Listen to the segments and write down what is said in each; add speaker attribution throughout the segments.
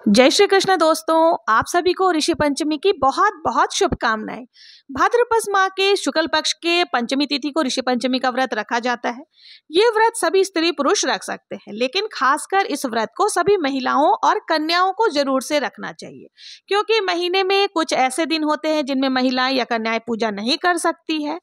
Speaker 1: जय श्री कृष्ण दोस्तों, आप सभी को ऋषि पंचमी की बहुत बहुत शुभकामनाएं। भाद्रपद माह के शुक्ल पक्ष के पंचमी तिथि को ऋषि पंचमी का व्रत रखा जाता है। ये व्रत सभी स्त्री पुरुष रख सकते हैं, लेकिन खासकर इस व्रत को सभी महिलाओं और कन्याओं को जरूर से रखना चाहिए, क्योंकि महीने में कुछ ऐसे दिन होते हैं जिनमें महिलाएं या कन्याएं पूजा नहीं कर सकती है।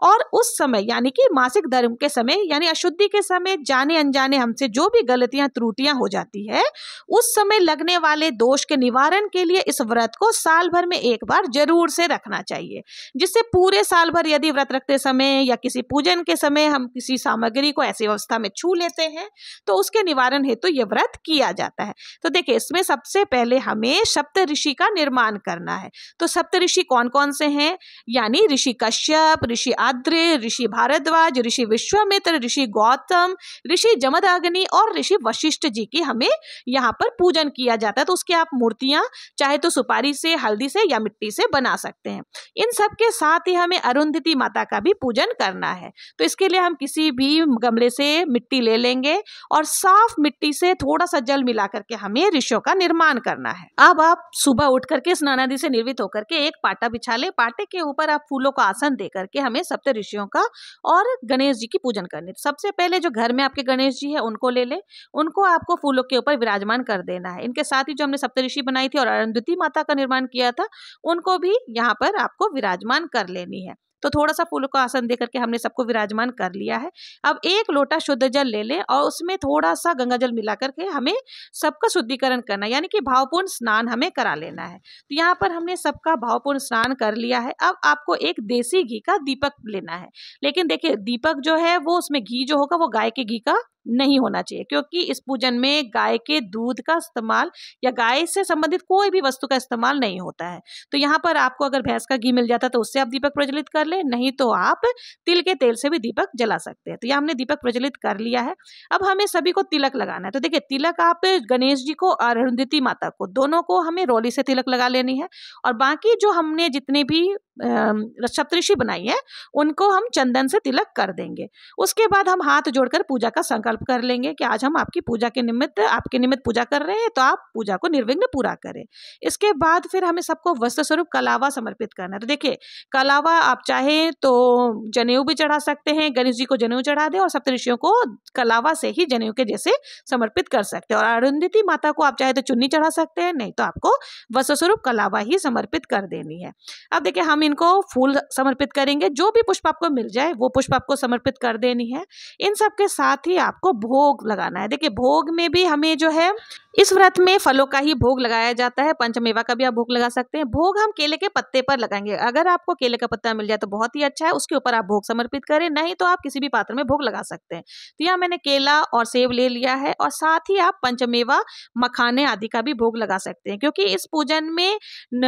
Speaker 1: और उस समय यानी कि मासिक धर्म के समय यानी अशुद्धि के समय जाने अनजाने हमसे जो भी गलतियां त्रुटियां हो जाती है, उस समय लगने वाले दोष के निवारण के लिए इस व्रत को साल भर में एक बार जरूर से रखना चाहिए, जिससे पूरे साल भर यदि व्रत रखते समय या किसी पूजन के समय हम किसी सामग्री को ऐसी अवस्था में छू लेते हैं तो उसके निवारण हेतु यह व्रत किया जाता है। तो देखिए, इसमें सबसे पहले हमें सप्त ऋषि का निर्माण करना है। तो सप्त ऋषि कौन कौन से हैं? यानी ऋषि कश्यप, ऋषि आद्र, ऋषि भारद्वाज, ऋषि विश्वामित्र, ऋषि गौतम, ऋषि जमदग्नि और ऋषि वशिष्ठ जी की हमें यहाँ पर पूजन किया जाता है। तो उसकी आप मूर्तियां चाहे तो सुपारी से, हल्दी से या मिट्टी से बना सकते हैं। इन सब के साथ ही हमें अरुंधति माता का भी पूजन करना है। तो इसके लिए हम किसी भी गमले से मिट्टी ले लेंगे और साफ मिट्टी से थोड़ा सा जल मिला करके हमें ऋषियों का निर्माण करना है। अब आप सुबह उठ करके स्नान आदि से निर्वित होकर के एक पाटा बिछा ले। पाटे के ऊपर आप फूलों का आसन दे करके हमें सप्त ऋषियों का और गणेश जी की पूजन करनी। सबसे पहले जो घर में आपके गणेश जी है उनको ले ले, उनको आपको फूलों के ऊपर विराजमान कर देना है। इनके साथ ही जो हमने सप्तऋषि बनाई थी और अरुंधति माता का निर्माण किया था, उनको भी यहाँ पर आपको विराजमान कर लेनी है। तो थोड़ा सा फूलों का आसन देकर के हमने सबको विराजमान कर लिया है। अब एक लोटा शुद्ध जल ले ले और उसमें थोड़ा सा गंगा जल मिला करके हमें सबका शुद्धिकरण करना, यानी कि भावपूर्ण स्नान हमें करा लेना है। तो यहाँ पर हमने सबका भावपूर्ण स्नान कर लिया है। अब आपको एक देसी घी का दीपक लेना है, लेकिन देखिए दीपक जो है वो उसमें घी जो होगा वो गाय के घी का नहीं होना चाहिए, क्योंकि इस पूजन में गाय के दूध का इस्तेमाल या गाय से संबंधित कोई भी वस्तु का इस्तेमाल नहीं होता है। तो यहाँ पर आपको अगर भैंस का घी मिल जाता तो उससे आप दीपक प्रज्वलित कर ले, नहीं तो आप तिल के तेल से भी दीपक जला सकते हैं। तो यहाँ हमने दीपक प्रज्वलित कर लिया है। अब हमें सभी को तिलक लगाना है। तो देखिए, तिलक आप गणेश जी को और अरुंधति माता को दोनों को हमें रोली से तिलक लगा लेनी है, और बाकी जो हमने जितने भी सप्तऋषि बनाई है उनको हम चंदन से तिलक कर देंगे। उसके बाद हम हाथ जोड़कर पूजा का संकल्प कर लेंगे कि आज हम आपकी पूजा के निमित्त आपके निमित्त पूजा कर रहे हैं, तो आप पूजा को निर्विघ्न पूरा करें। इसके बाद फिर हमें सबको वस्त्र स्वरूप कलावा समर्पित करना है। तो देखिए, कलावा आप चाहें तो जनेऊ भी चढ़ा सकते हैं, गणेश जी को जनेऊ चढ़ा दे और सप्तऋषियों को कलावा से ही जनेऊ के जैसे समर्पित कर सकते हैं। और अरुंधति माता को आप चाहे तो चुन्नी चढ़ा सकते हैं, नहीं तो आपको वस्त्र स्वरूप कलावा ही समर्पित कर देनी है। अब देखिए, हम इनको फूल समर्पित करेंगे। जो भी पुष्प आपको मिल जाए वो पुष्प आपको समर्पित कर देनी है। इन सब के साथ ही आपको भोग लगाना है। देखिए, भोग में भी हमें जो है इस व्रत में फलों का ही भोग लगाया जाता है। पंचमेवा का भी आप भोग लगा सकते हैं। भोग हम केले के पत्ते पर लगाएंगे। अगर आपको केले का पत्ता मिल जाए तो बहुत ही अच्छा है, उसके ऊपर आप भोग समर्पित करें, नहीं तो आप किसी भी पात्र में भोग लगा सकते हैं। तो यहाँ मैंने केला और सेब ले लिया है, और साथ ही आप पंचमेवा, मखाने आदि का भी भोग लगा सकते हैं, क्योंकि इस पूजन में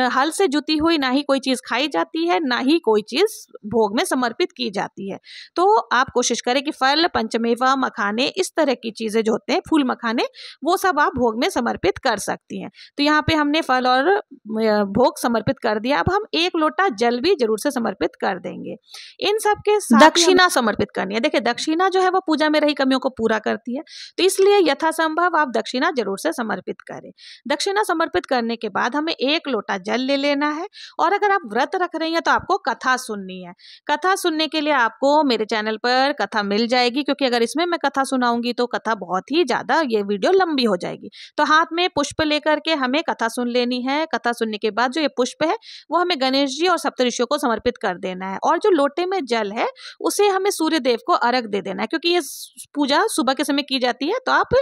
Speaker 1: हल से जुती हुई ना ही कोई चीज खाई जाती है, ना ही कोई चीज भोग में समर्पित की जाती है। तो आप कोशिश करें कि फल, पंचमेवा, मखाने, इस तरह की चीजें जो होते हैं, फूल मखाने, वो सब आप भोग में समर्पित कर सकती हैं। तो यहाँ पे हमने फल और भोग समर्पित कर दिया। अब हम एक लोटा जल भी जरूर से समर्पित कर देंगे। इन सब के साथ दक्षिणा समर्पित करनी है। देखिए, दक्षिणा जो है वो पूजा में रही कमियों को पूरा करती है, तो इसलिए यथासंभव आप दक्षिणा जरूर से समर्पित करें। दक्षिणा समर्पित करने के बाद हमें एक लोटा जल ले लेना है, और अगर आप व्रत रख रही हैं तो आपको कथा सुननी है। कथा सुनने के लिए आपको मेरे चैनल पर कथा मिल जाएगी, क्योंकि अगर इसमें मैं कथा सुनाऊंगी तो कथा बहुत ही ज्यादा, ये वीडियो लंबी हो जाएगी। तो हाथ में पुष्प लेकर के हमें कथा सुन लेनी है। कथा सुनने के बाद जो ये पुष्प है वो हमें गणेश जी और सप्तऋषियों को समर्पित कर देना है, और जो लोटे में जल है उसे हमें सूर्य देव को अर्घ दे देना है, क्योंकि ये पूजा सुबह के समय की जाती है। तो आप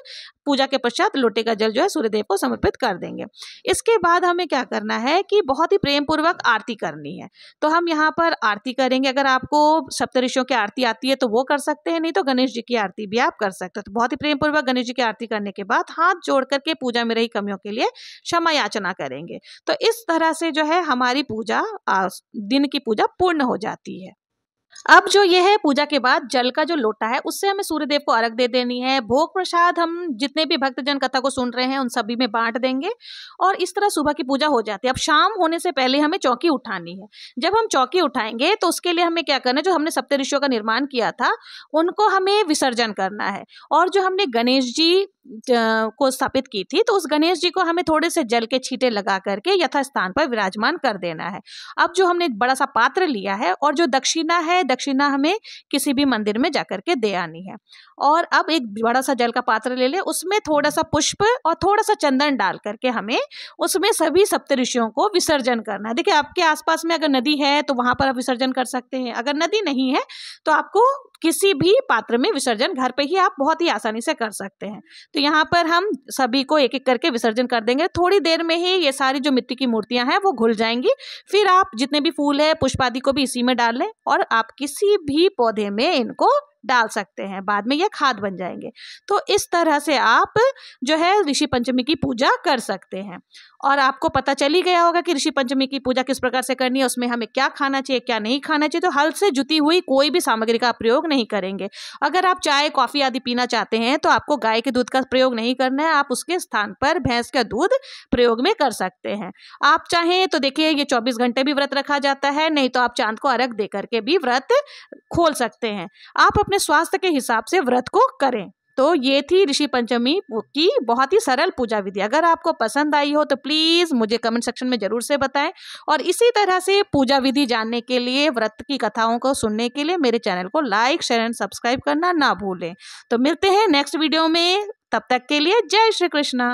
Speaker 1: पूजा के पश्चात लोटे का जल जो है सूर्य देव को समर्पित कर देंगे। इसके बाद हमें क्या करना है कि बहुत ही प्रेम पूर्वक आरती करनी है। तो हम यहाँ पर आरती करेंगे। अगर आपको सप्तऋषियों की आरती आती है तो वो कर सकते हैं, नहीं तो गणेश जी की आरती भी आप कर सकते हो। तो बहुत ही प्रेम पूर्वक गणेश जी की आरती करने के बाद हाथ जोड़ करके पूजा में रही कमियों के लिए क्षमा याचना करेंगे। तो इस तरह से जो है हमारी पूजा, दिन की पूजा पूर्ण हो जाती है। अब जो ये है, पूजा के बाद जल का जो लोटा है उससे हमें सूर्यदेव को अर्घ दे देनी है। भोग प्रसाद हम जितने भी भक्तजन कथा को सुन रहे हैं उन सभी में बांट देंगे, और इस तरह सुबह की पूजा हो जाती है। अब शाम होने से पहले हमें चौकी उठानी है। जब हम चौकी उठाएंगे तो उसके लिए हमें क्या करना है, जो हमने सप्तऋषियों का निर्माण किया था उनको हमें विसर्जन करना है, और जो हमने गणेश जी को स्थापित की थी, तो उस गणेश जी को हमें थोड़े से जल के छींटे लगा करके यथास्थान पर विराजमान कर देना है। अब जो हमने बड़ा सा पात्र लिया है और जो दक्षिणा है, दक्षिणा हमें किसी भी मंदिर में जाकर के दे आनी है। और अब एक बड़ा सा जल का पात्र ले ले, उसमें थोड़ा सा पुष्प और थोड़ा सा चंदन डाल करके हमें उसमें सभी सप्तऋषियों को विसर्जन करना है। देखिए, आपके आसपास में अगर नदी है तो वहां पर आप विसर्जन कर सकते हैं, अगर नदी नहीं है तो आपको किसी भी पात्र में विसर्जन घर पे ही आप बहुत ही आसानी से कर सकते हैं। तो यहाँ पर हम सभी को एक एक करके विसर्जन कर देंगे। थोड़ी देर में ही ये सारी जो मिट्टी की मूर्तियां हैं वो घुल जाएंगी। फिर आप जितने भी फूल है, पुष्प आदि को भी इसी में डाल लें और आप किसी भी पौधे में इनको डाल सकते हैं, बाद में ये खाद बन जाएंगे। तो इस तरह से आप जो है ऋषि पंचमी की पूजा कर सकते हैं। और आपको पता चल ही गया होगा कि ऋषि पंचमी की पूजा किस प्रकार से करनी है, उसमें हमें क्या खाना चाहिए, क्या नहीं खाना चाहिए। तो हल से जुती हुई कोई भी सामग्री का प्रयोग नहीं करेंगे। अगर आप चाय, कॉफी आदि पीना चाहते हैं तो आपको गाय के दूध का प्रयोग नहीं करना है, आप उसके स्थान पर भैंस का दूध प्रयोग में कर सकते हैं। आप चाहें तो देखिए, ये 24 घंटे भी व्रत रखा जाता है, नहीं तो आप चांद को अर्घ दे करके भी व्रत खोल सकते हैं। आप अपने स्वास्थ्य के हिसाब से व्रत को करें। तो ये थी ऋषि पंचमी की बहुत ही सरल पूजा विधि। अगर आपको पसंद आई हो तो प्लीज़ मुझे कमेंट सेक्शन में ज़रूर से बताएं। और इसी तरह से पूजा विधि जानने के लिए, व्रत की कथाओं को सुनने के लिए मेरे चैनल को लाइक, शेयर एंड सब्सक्राइब करना ना भूलें। तो मिलते हैं नेक्स्ट वीडियो में, तब तक के लिए जय श्री कृष्णा।